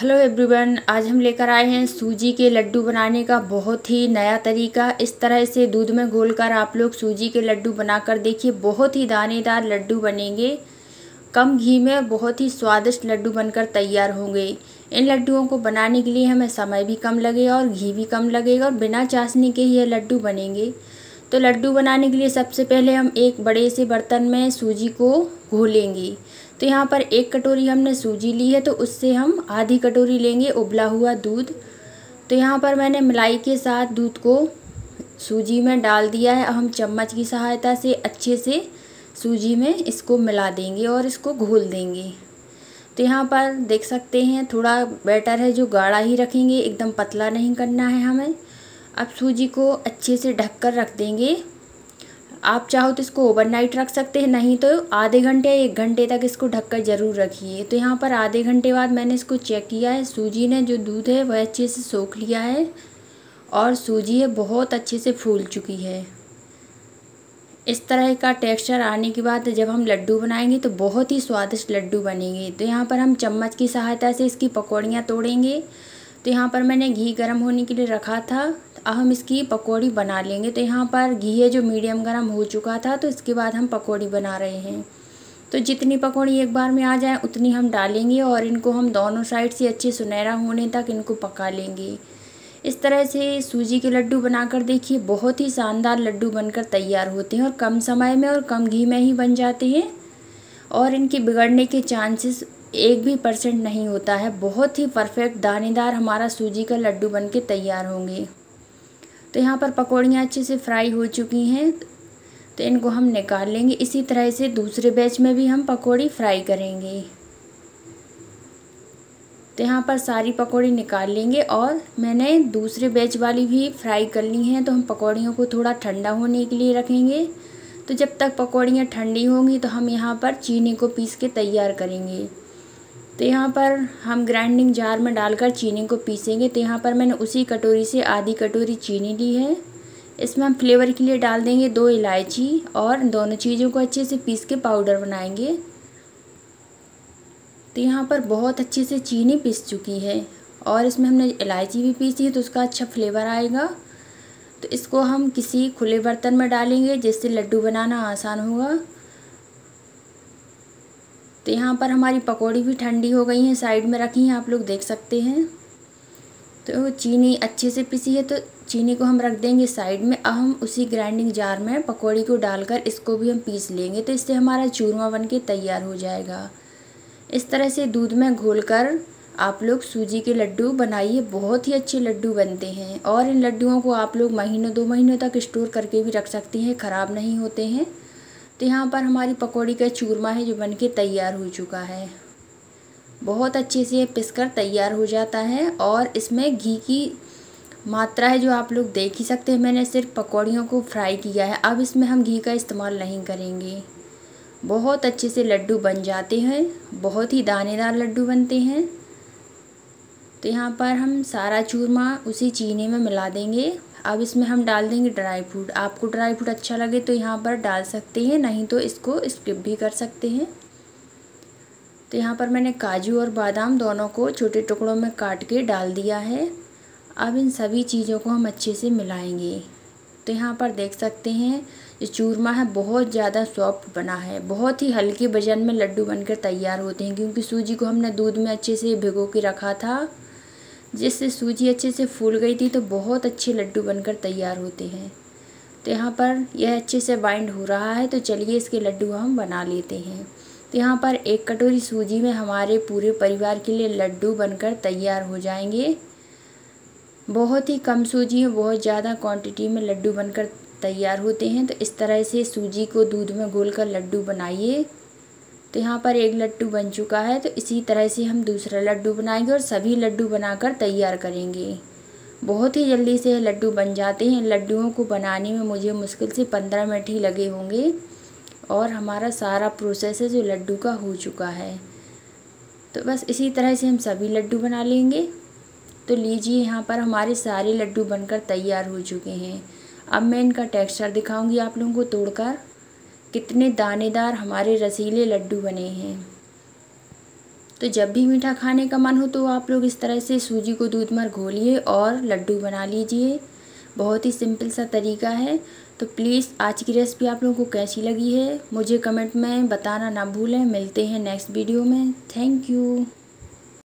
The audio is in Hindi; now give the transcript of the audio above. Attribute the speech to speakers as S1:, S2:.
S1: हेलो एवरीवन, आज हम लेकर आए हैं सूजी के लड्डू बनाने का बहुत ही नया तरीका। इस तरह से दूध में घोलकर आप लोग सूजी के लड्डू बनाकर देखिए, बहुत ही दानेदार लड्डू बनेंगे। कम घी में बहुत ही स्वादिष्ट लड्डू बनकर तैयार होंगे। इन लड्डुओं को बनाने के लिए हमें समय भी कम लगेगा और घी भी कम लगेगा और बिना चाशनी के ये लड्डू बनेंगे। तो लड्डू बनाने के लिए सबसे पहले हम एक बड़े से बर्तन में सूजी को घोलेंगे। तो यहाँ पर 1 कटोरी हमने सूजी ली है, तो उससे हम आधी कटोरी लेंगे उबला हुआ दूध। तो यहाँ पर मैंने मलाई के साथ दूध को सूजी में डाल दिया है। अब हम चम्मच की सहायता से अच्छे से सूजी में इसको मिला देंगे और इसको घोल देंगे। तो यहाँ पर देख सकते हैं, थोड़ा बैटर है जो गाढ़ा ही रखेंगे, एकदम पतला नहीं करना है हमें। अब सूजी को अच्छे से ढककर रख देंगे। आप चाहो तो इसको ओवरनाइट रख सकते हैं, नहीं तो आधे घंटे या 1 घंटे तक इसको ढककर ज़रूर रखिए। तो यहाँ पर आधे घंटे बाद मैंने इसको चेक किया है, सूजी ने जो दूध है वह अच्छे से सोख लिया है और सूजी है बहुत अच्छे से फूल चुकी है। इस तरह का टेक्सचर आने के बाद जब हम लड्डू बनाएंगे तो बहुत ही स्वादिष्ट लड्डू बनेंगे। तो यहाँ पर हम चम्मच की सहायता से इसकी पकौड़ियाँ तोड़ेंगे। तो यहाँ पर मैंने घी गर्म होने के लिए रखा था, अब हम इसकी पकौड़ी बना लेंगे। तो यहाँ पर घी है जो मीडियम गर्म हो चुका था, तो इसके बाद हम पकौड़ी बना रहे हैं। तो जितनी पकौड़ी एक बार में आ जाए उतनी हम डालेंगे और इनको हम दोनों साइड से अच्छे सुनहरा होने तक इनको पका लेंगे। इस तरह से सूजी के लड्डू बनाकर देखिए, बहुत ही शानदार लड्डू बनकर तैयार होते हैं और कम समय में और कम घी में ही बन जाते हैं और इनके बिगड़ने के चांसेस 1% भी नहीं होता है। बहुत ही परफेक्ट दानेदार हमारा सूजी का लड्डू बनके तैयार होंगे। तो यहाँ पर पकौड़ियाँ अच्छे से फ्राई हो चुकी हैं, तो इनको हम निकाल लेंगे। इसी तरह से दूसरे बैच में भी हम पकौड़ी फ्राई करेंगे। तो यहाँ पर सारी पकौड़ी निकाल लेंगे और मैंने दूसरे बैच वाली भी फ्राई कर ली हैं। तो हम पकौड़ियों को थोड़ा ठंडा होने के लिए रखेंगे। तो जब तक पकौड़ियाँ ठंडी होंगी तो हम यहाँ पर चीनी को पीस के तैयार करेंगे। तो यहाँ पर हम ग्राइंडिंग जार में डालकर चीनी को पीसेंगे। तो यहाँ पर मैंने उसी कटोरी से आधी कटोरी चीनी ली है। इसमें हम फ्लेवर के लिए डाल देंगे 2 इलायची और दोनों चीज़ों को अच्छे से पीस के पाउडर बनाएंगे। तो यहाँ पर बहुत अच्छे से चीनी पिस चुकी है और इसमें हमने इलायची भी पीसी है, तो उसका अच्छा फ्लेवर आएगा। तो इसको हम किसी खुले बर्तन में डालेंगे जिससे लड्डू बनाना आसान होगा। तो यहाँ पर हमारी पकौड़ी भी ठंडी हो गई हैं, साइड में रखी हैं, आप लोग देख सकते हैं। तो चीनी अच्छे से पिसी है, तो चीनी को हम रख देंगे साइड में। अब हम उसी ग्राइंडिंग जार में पकौड़ी को डालकर इसको भी हम पीस लेंगे। तो इससे हमारा चूरमा बन के तैयार हो जाएगा। इस तरह से दूध में घोलकर आप लोग सूजी के लड्डू बनाइए, बहुत ही अच्छे लड्डू बनते हैं और इन लड्डुओं को आप लोग महीनों 2 महीनों तक स्टोर करके भी रख सकती हैं, ख़राब नहीं होते हैं। तो यहाँ पर हमारी पकौड़ी का चूरमा है जो बनके तैयार हो चुका है। बहुत अच्छे से पिसकर तैयार हो जाता है और इसमें घी की मात्रा है जो आप लोग देख ही सकते हैं। मैंने सिर्फ पकौड़ियों को फ्राई किया है, अब इसमें हम घी का इस्तेमाल नहीं करेंगे। बहुत अच्छे से लड्डू बन जाते हैं, बहुत ही दानेदार लड्डू बनते हैं। तो यहाँ पर हम सारा चूरमा उसी चीनी में मिला देंगे। अब इसमें हम डाल देंगे ड्राई फ्रूट। आपको ड्राई फ्रूट अच्छा लगे तो यहाँ पर डाल सकते हैं, नहीं तो इसको स्किप भी कर सकते हैं। तो यहाँ पर मैंने काजू और बादाम दोनों को छोटे टुकड़ों में काट के डाल दिया है। अब इन सभी चीज़ों को हम अच्छे से मिलाएंगे। तो यहाँ पर देख सकते हैं, ये चूरमा है बहुत ज़्यादा सॉफ्ट बना है। बहुत ही हल्के वजन में लड्डू बनकर तैयार होते हैं, क्योंकि सूजी को हमने दूध में अच्छे से भिगो के रखा था, जिससे सूजी अच्छे से फूल गई थी। तो बहुत अच्छे लड्डू बनकर तैयार होते हैं। तो यहाँ पर यह अच्छे से बाइंड हो रहा है, तो चलिए इसके लड्डू हम बना लेते हैं। तो यहाँ पर 1 कटोरी सूजी में हमारे पूरे परिवार के लिए लड्डू बनकर तैयार हो जाएंगे। बहुत ही कम सूजी में बहुत ज़्यादा क्वांटिटी में लड्डू बनकर तैयार होते हैं। तो इस तरह से सूजी को दूध में घोलकर लड्डू बनाइए। तो यहाँ पर 1 लड्डू बन चुका है, तो इसी तरह से हम दूसरा लड्डू बनाएंगे और सभी लड्डू बनाकर तैयार करेंगे। बहुत ही जल्दी से लड्डू बन जाते हैं। लड्डुओं को बनाने में मुझे मुश्किल से 15 मिनट ही लगे होंगे और हमारा सारा प्रोसेस है जो लड्डू का हो चुका है। तो बस इसी तरह से हम सभी लड्डू बना लेंगे। तो लीजिए, यहाँ पर हमारे सारे लड्डू बनकर तैयार हो चुके हैं। अब मैं इनका टेक्सचर दिखाऊंगी आप लोगों को तोड़कर, कितने दानेदार हमारे रसीले लड्डू बने हैं। तो जब भी मीठा खाने का मन हो तो आप लोग इस तरह से सूजी को दूध में घोलिए और लड्डू बना लीजिए। बहुत ही सिंपल सा तरीका है। तो प्लीज़ आज की रेसिपी आप लोगों को कैसी लगी है मुझे कमेंट में बताना ना भूलें। मिलते हैं नेक्स्ट वीडियो में। Thank you.